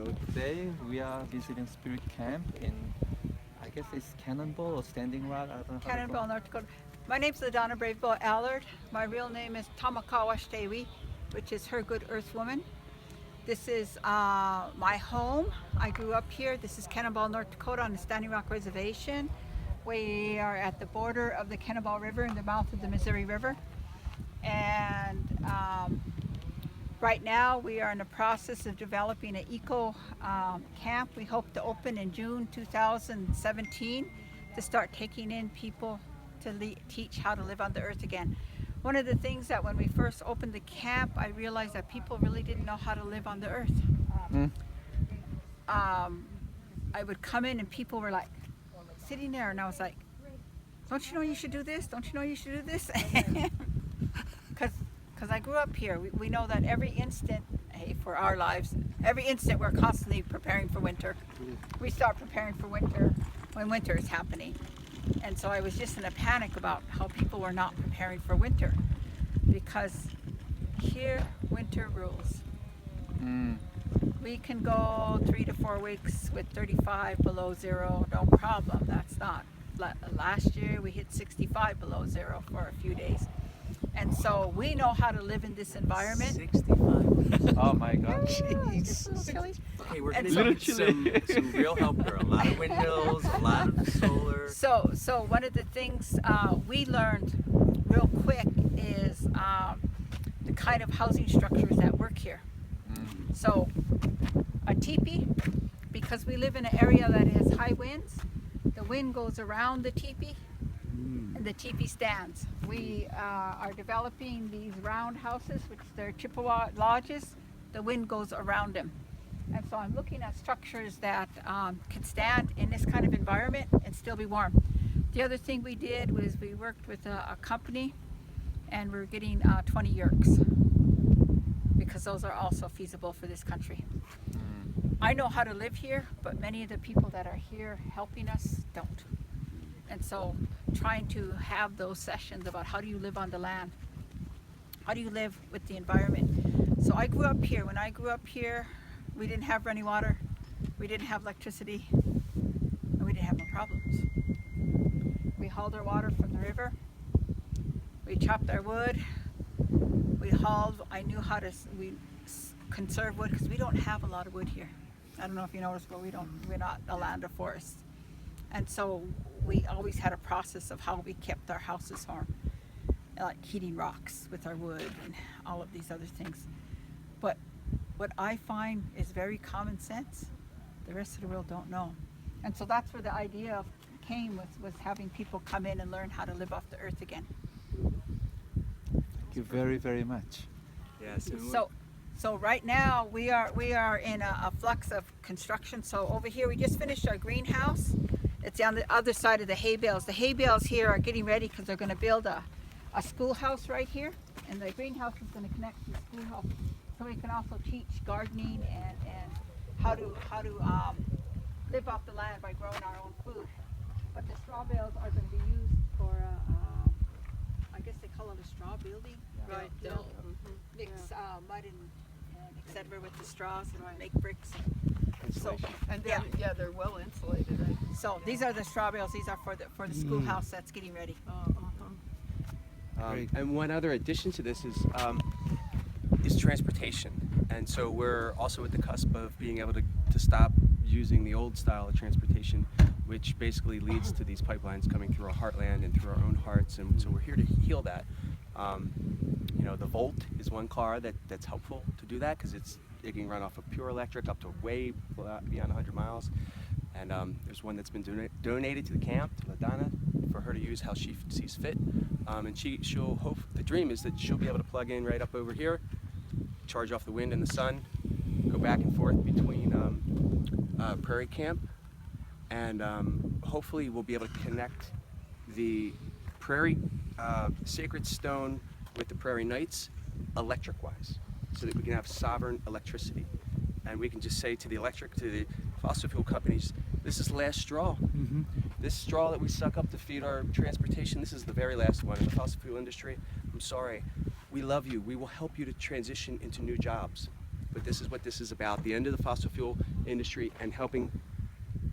So today we are visiting Spirit Camp in, I guess it's Cannonball or Standing Rock. I don't know how to Cannonball, North Dakota. My name's LaDonna Bravebow Allard. My real name is Tamakawa Shtewi, which is Her Good Earth Woman. This is my home. I grew up here. This is Cannonball, North Dakota on the Standing Rock Reservation. We are at the border of the Cannonball River in the mouth of the Missouri River. And right now we are in the process of developing an eco camp. We hope to open in June 2017 to start taking in people to teach how to live on the earth again. One of the things that when we first opened the camp, I realized that people really didn't know how to live on the earth. I would come in and people were like sitting there and I was like, don't you know you should do this? Don't you know you should do this? Because I grew up here. We know that every instant, hey, for our lives, every instant we're constantly preparing for winter. We start preparing for winter when winter is happening. And so I was just in a panic about how people were not preparing for winter, because here winter rules. We can go 3 to 4 weeks with 35 below zero, no problem. That's not. Last year we hit 65 below zero for a few days. And so we know how to live in this environment. 65. Oh my God. Jeez. Okay, we're And gonna need some real help here. A lot of windmills, a lot of solar. So one of the things we learned real quick is the kind of housing structures that work here. So a teepee, because we live in an area that has high winds, the wind goes around the teepee and the teepee stands. We are developing these round houses, which they're Chippewa lodges. The wind goes around them. And so I'm looking at structures that can stand in this kind of environment and still be warm. The other thing we did was we worked with a company and we're getting 20 yurks, because those are also feasible for this country. I know how to live here, but many of the people that are here helping us don't. And so trying to have those sessions about how do you live on the land? How do you live with the environment? So I grew up here. When I grew up here, we didn't have running water, we didn't have electricity, and we didn't have no problems. We hauled our water from the river, we chopped our wood, I knew how to conserve wood, because we don't have a lot of wood here. I don't know if you noticed, but we're not a land of forests. And so we always had a process of how we kept our houses warm, like heating rocks with our wood and all of these other things. But what I find is very common sense, the rest of the world don't know. And so that's where the idea came, was having people come in and learn how to live off the earth again. Thank you very, very much. Yes. So right now we are in a flux of construction. So over here we just finished our greenhouse. It's on the other side of the hay bales. The hay bales here are getting ready because they're going to build a schoolhouse right here, and the greenhouse is going to connect to the schoolhouse. So we can also teach gardening and how to live off the land by growing our own food. But the straw bales are going to be used for I guess they call it a straw building. Right. They'll mix mud and etc. with the straws and make bricks. So And then, they're well insulated, right? So these are the straw bales. These are for the schoolhouse that's getting ready. And one other addition to this is transportation. And so we're also at the cusp of being able to stop using the old style of transportation, which basically leads to these pipelines coming through our heartland and through our own hearts. And so we're here to heal that. The Volt is one car that's helpful to do that, because it can run off of pure electric up to way beyond 100 miles. And there's one that's been donated to the camp, to LaDonna, for her to use how she sees fit. And she'll hope, the dream is that she'll be able to plug in right up over here, charge off the wind and the sun, go back and forth between Prairie Camp, and hopefully we'll be able to connect the Prairie Sacred Stone with the Prairie Knights electric-wise, so that we can have sovereign electricity. And we can just say to the fossil fuel companies, this is the last straw. This straw that we suck up to feed our transportation, this is the very last one. In the fossil fuel industry, I'm sorry, we love you. We will help you to transition into new jobs. but this is what this is about, the end of the fossil fuel industry and helping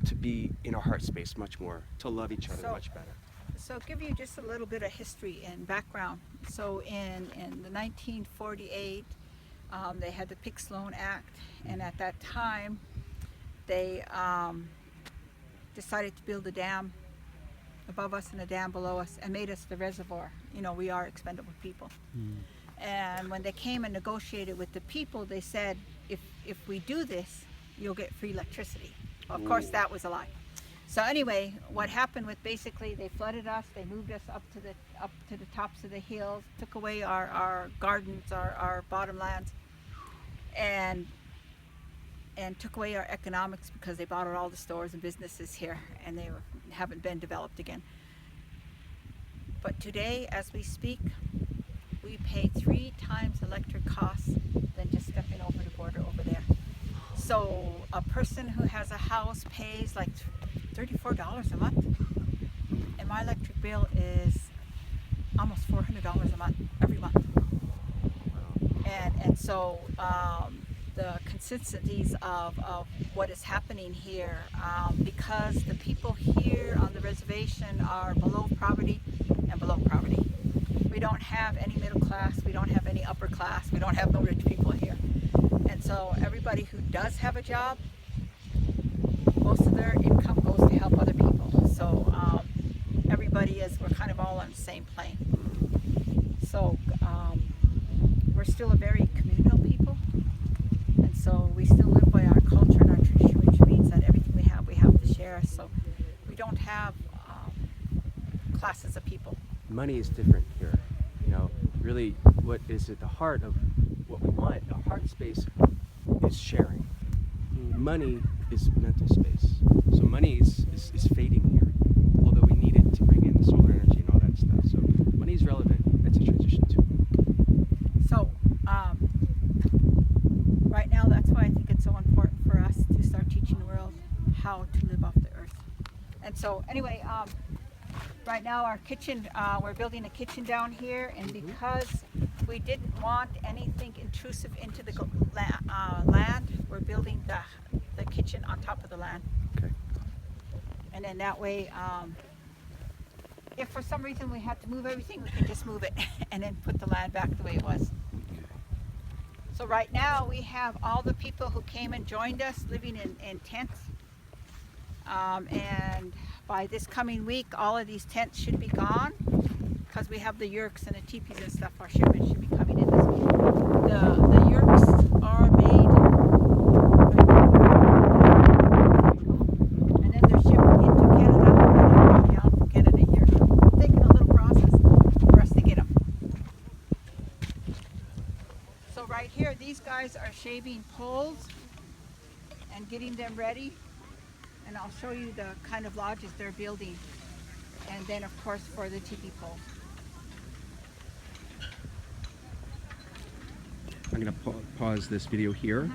to be in our heart space much more, to love each other So- much better. So give you just a little bit of history and background. So in the 1948, they had the Pick Sloan Act, and at that time, they decided to build a dam above us and a dam below us and made us the reservoir. You know, we are expendable people. And when they came and negotiated with the people, they said, if we do this, you'll get free electricity. Of course, that was a lie. So anyway, what happened with basically they flooded us, they moved us up to the tops of the hills, took away our gardens, our bottomlands, and took away our economics because they bought out all the stores and businesses here, and they haven't been developed again. But today, as we speak, we pay 3 times electric costs than just stepping over the border over there. So a person who has a house pays like $34 a month, and my electric bill is almost $400 a month every month. And so the consistencies of what is happening here, because the people here on the reservation are below poverty and below poverty. We don't have any middle class, we don't have any upper class, we don't have no rich people here. And so everybody who does have a job, most of their income goes to help other people. So everybody we're kind of all on the same plane. So we're still a very communal people. And so we still live by our culture and our tradition, which means that everything we have to share. So we don't have classes of people. Money is different here. You know, really what is at the heart of what we want, our heart space, is sharing. Money is mental space. So money is fading here, although we need it to bring in the solar energy and all that stuff. So money is relevant. It's a transition too. So right now, that's why I think it's so important for us to start teaching the world how to live off the earth. And so anyway, right now our kitchen, we're building a kitchen down here, and because we didn't want anything intrusive into the land, we're building the kitchen on top of the land. Okay. And then that way, if for some reason we had to move everything, we can just move it and then put the land back the way it was. So right now we have all the people who came and joined us living in tents. And by this coming week, all of these tents should be gone because we have the yurks and the teepees and stuff. Our shipments should be coming in this week. The yurks are made, and then they're shipped into Canada and then down from Canada here. It's taking a little process for us to get them. So right here, these guys are shaving poles and getting them ready. And I'll show you the kind of lodges they're building. And then of course for the teepee poles. I'm going to pause this video here.